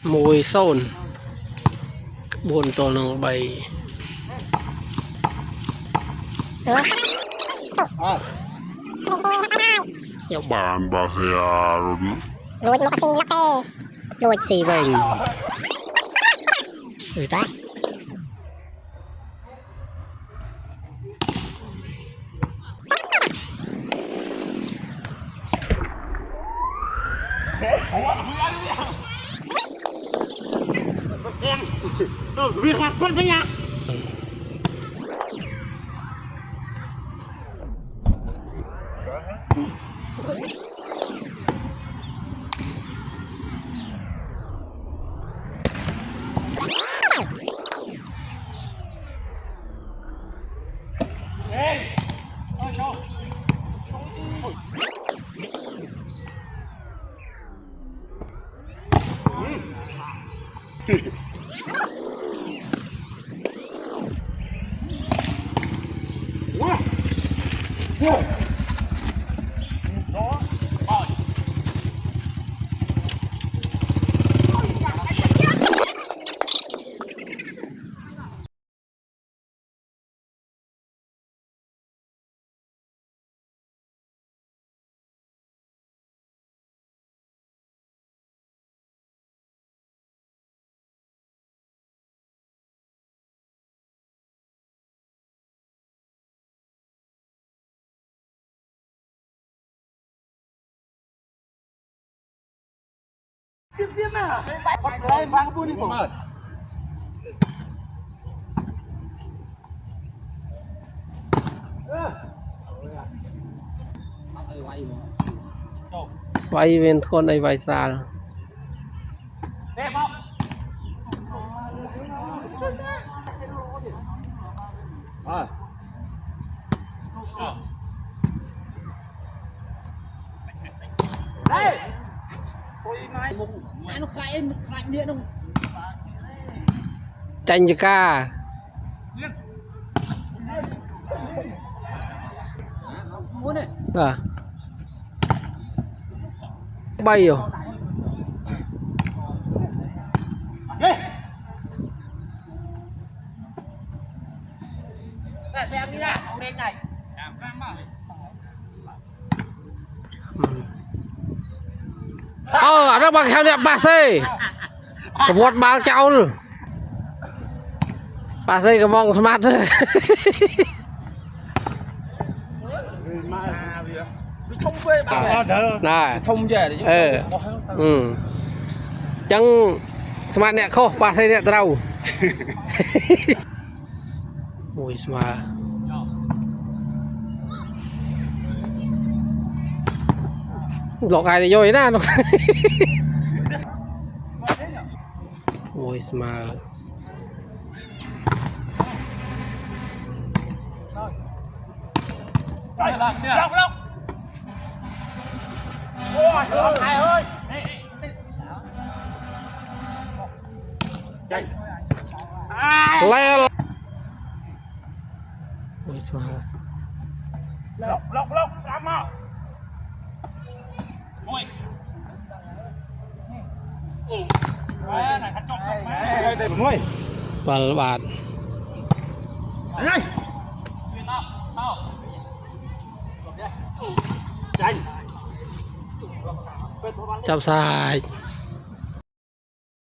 mùi sồn buồn tổ năng bày Bàn bà thìa lùi một xin lắc tê lùi xì vành người ta Việt mặt quân với nhau. Tiếp à? Bắt lên vang buôn đi bố. vay bên thôn này vay xa Đẹp không? Đây. nó khai điện không tranh cho ca muốn này à bay rồi xem đi ra ông đen này ada bang heo dia pase kebuat bal caul pase ke mong smart thông về nah thông về chẳng smart nè kho pase nè trâu ui smart lọt ai thì vô vậy đó ôi mà lọc lọc ôi ai ơi chạy leo ôi mà lọc sao mà ôi này thật chọc mày đây mày bal bạt đây chạy chào sai